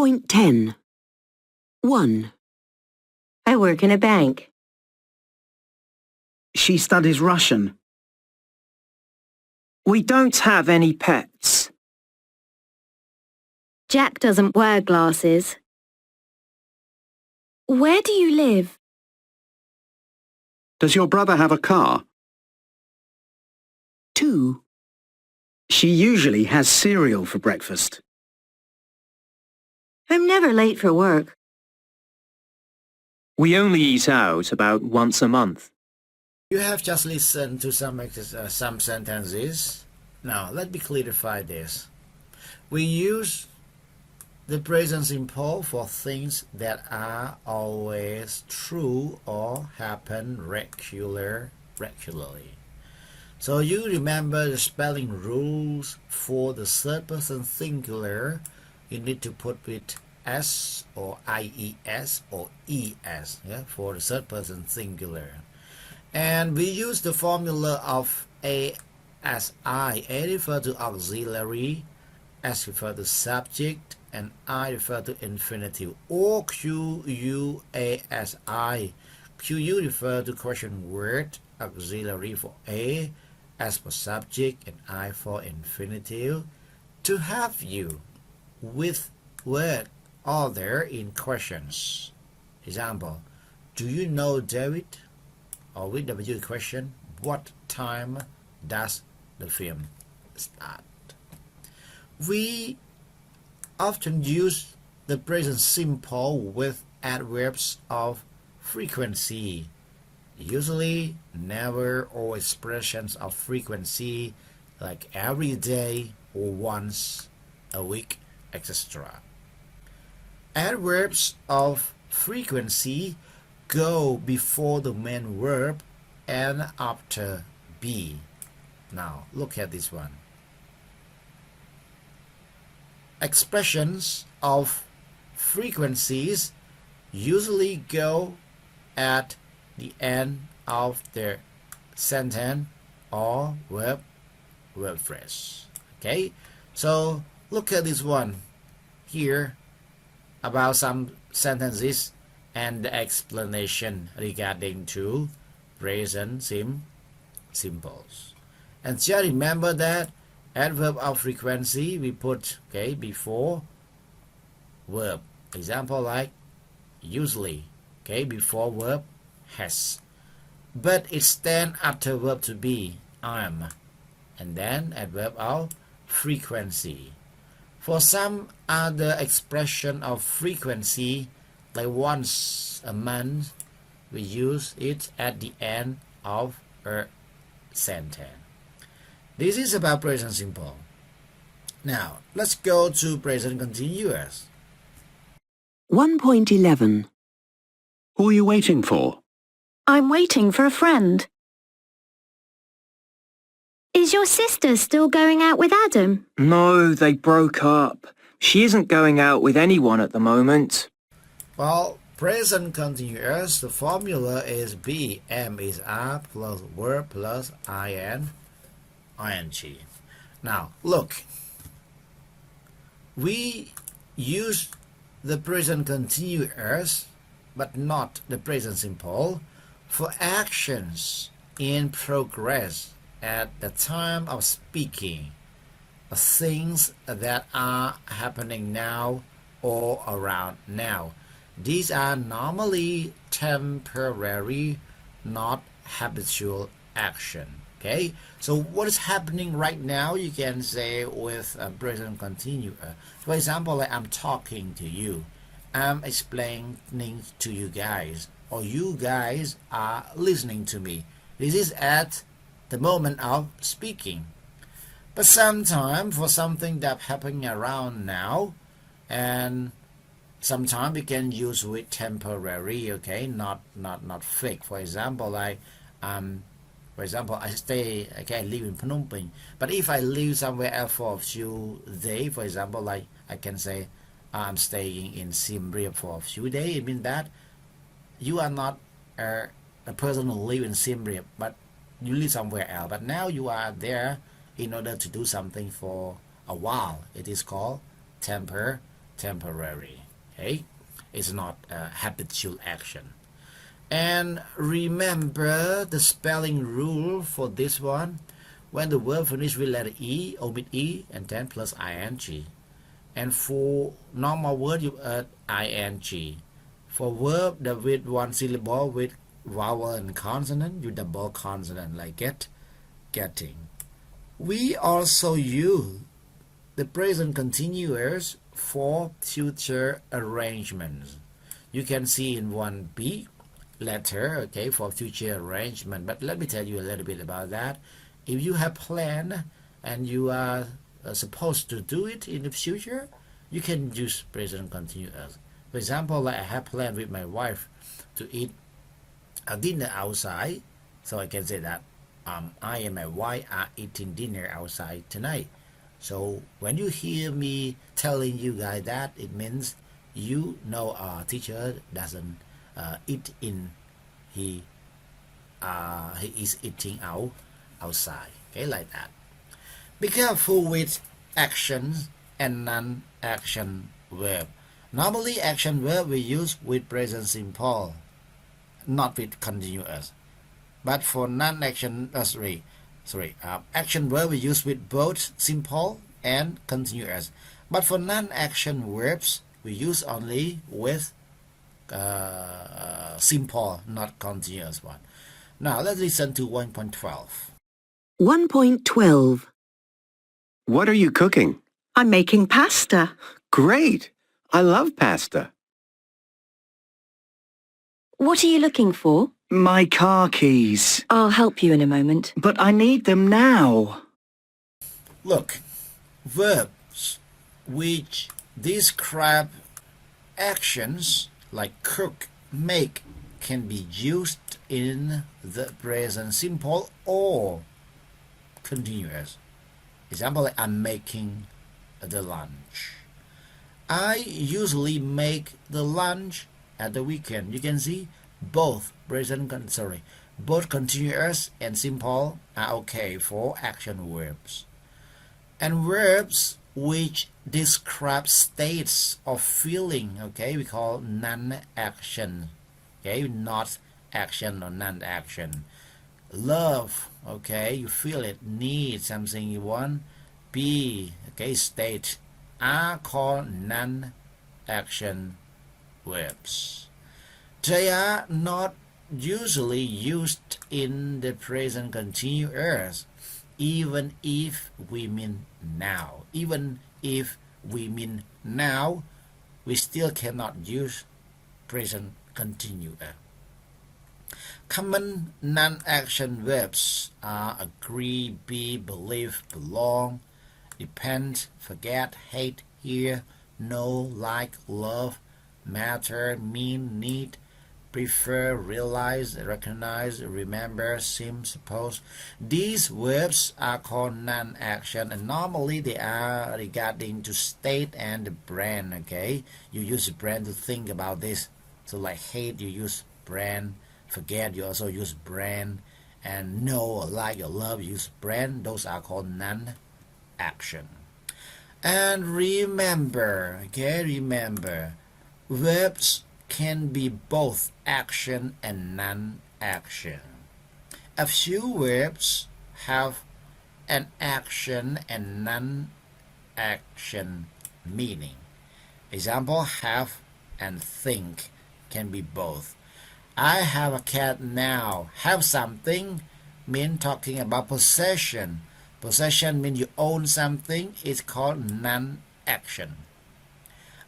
1.10. 1. I work in a bank. She studies Russian. We don't have any pets. Jack doesn't wear glasses. Where do you live? Does your brother have a car? 2. She usually has cereal for breakfast. I'm never late for work. We only eat out about once a month. You have just listened to some sentences. Now, let me clarify this. We use the present simple for things that are always true or happen regularly. So you remember the spelling rules for the third person singular. You need to put with S or IES or ES, yeah, for the third person singular. And we use the formula of ASI. A refers to auxiliary, S refers to subject, and I refer to infinitive. Or QUASI. QU refers to question word, auxiliary for A, S for subject, and I for infinitive. To have you with word order in questions. Example, do you know David? Or with W question, what time does the film start? We often use the present simple with adverbs of frequency, usually never, or expressions of frequency like every day or once a week, etc. Adverbs of frequency go before the main verb and after be. Now look at this one. Expressions of frequencies usually go at the end of the sentence or verb phrase. Okay, so look at this one here about some sentences and the explanation regarding to present simples. And just remember that adverb of frequency we put before verb. Example like usually, before verb has. But it stands after verb to be, am, and then adverb of frequency. For some other expression of frequency, like once a month, we use it at the end of a sentence. This is about present simple. Now, let's go to present continuous. 1.11. Who are you waiting for? I'm waiting for a friend. Is your sister still going out with Adam? No, they broke up. She isn't going out with anyone at the moment. Well, present continuous, the formula is be, am is are plus verb plus ing. Now, look. We use the present continuous, but not the present simple, for actions in progress at the time of speaking, things that are happening now or around now. These are normally temporary, not habitual action. Okay, so what is happening right now, you can say with present continuous. For example, like I'm talking to you, I'm explaining to you guys, or you guys are listening to me. This is at the moment of speaking. But sometimes for something that's happening around now, and sometimes we can use with temporary, not fake. For example, like I live in Phnom Penh, but if I live somewhere else for a few days, for example, like I can say I'm staying in Siem Reap for a few days. It means that you are not a person who live in Siem Reap, but you live somewhere else. But now you are there in order to do something for a while. It is called temporary. temporary. Okay, it's not a habitual action. And remember the spelling rule for this one. When the verb finishes with letter E, omit E, and then plus ing. And for normal word, you add ing. For verb that with one syllable with vowel and consonant, you double consonant like get, getting. We also use the present continuous for future arrangements. You can see in 1b letter, okay, for future arrangement. But let me tell you a little bit about that. If you have planned and you are supposed to do it in the future, you can use present continuous. For example, like I have planned with my wife to eat a dinner outside, so I can say that I and my wife are eating dinner outside tonight. So when you hear me telling you guys that, it means you know our teacher doesn't eat in, he is eating outside. Okay, like that. Be careful with actions and non-action verb. Normally, action verb we use with present simple, not with continuous. But for non-action, action verb we use with both simple and continuous. But for non-action verbs, we use only with simple, not continuous one. Now let's listen to 1.12. 1.12. What are you cooking? I'm making pasta. Great! I love pasta. What are you looking for? My car keys. I'll help you in a moment. But I need them now. Look, verbs which describe actions like cook, make can be used in the present simple or continuous. Example, like I'm making the lunch. I usually make the lunch at the weekend. You can see both both continuous and simple are okay for action verbs. And verbs which describe states of feeling, okay, we call non-action, okay, not action or non-action. Love, okay, you feel it. Need, something you want. Be, okay, state, are called non-action verbs. They are not usually used in the present continuous, even if we mean now. Even if we mean now, we still cannot use present continuous. Common non-action verbs are agree, be, believe, belong, depend, forget, hate, hear, know, like, love, matter, mean, need, prefer, realize, recognize, remember, seem, suppose. These verbs are called non-action, and normally they are regarding to state and the brand, okay? You use brand to think about this. So like hate, you use brand. Forget, you also use brand. And know, or like, or love, you use brand. Those are called non-action. And remember, okay, remember, verbs can be both action and non-action. A few verbs have an action and non-action meaning. Example, have and think can be both. I have a cat now. Have something mean talking about possession. Possession means you own something. It's called non-action.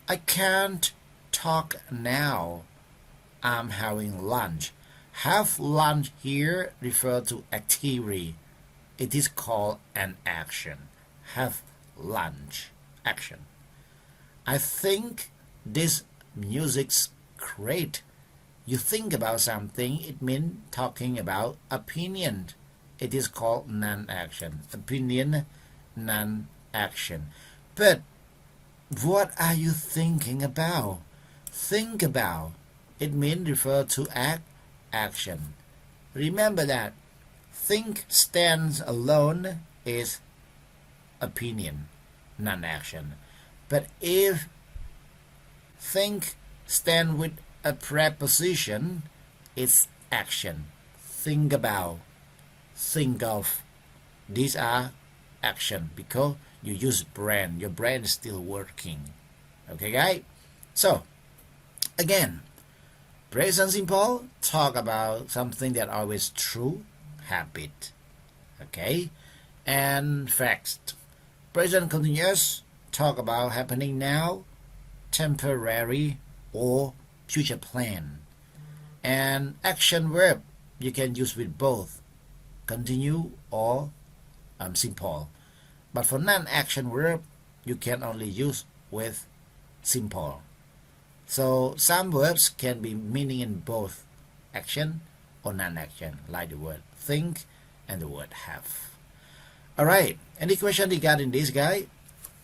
I can't talk now. I'm having lunch. Have lunch here refers to activity. It is called an action. Have lunch. Action. I think this music's great. You think about something, it means talking about opinion. It is called non-action. Opinion, non-action. But what are you thinking about? Think about. It means refer to act, action. Remember that. Think stands alone is opinion, non-action. But if think stand with a preposition, it's action. Think about, think of. These are action because you use brain. Your brain is still working. Okay, guys? So, again, present simple talk about something that always true, habit. Okay? And facts. Present continuous talk about happening now, temporary, or future plan. And action verb you can use with both continue or simple. But for non-action verb you can only use with simple. So some verbs can be meaning in both action or non-action, like the word think and the word have. Alright, any question regarding this, guy?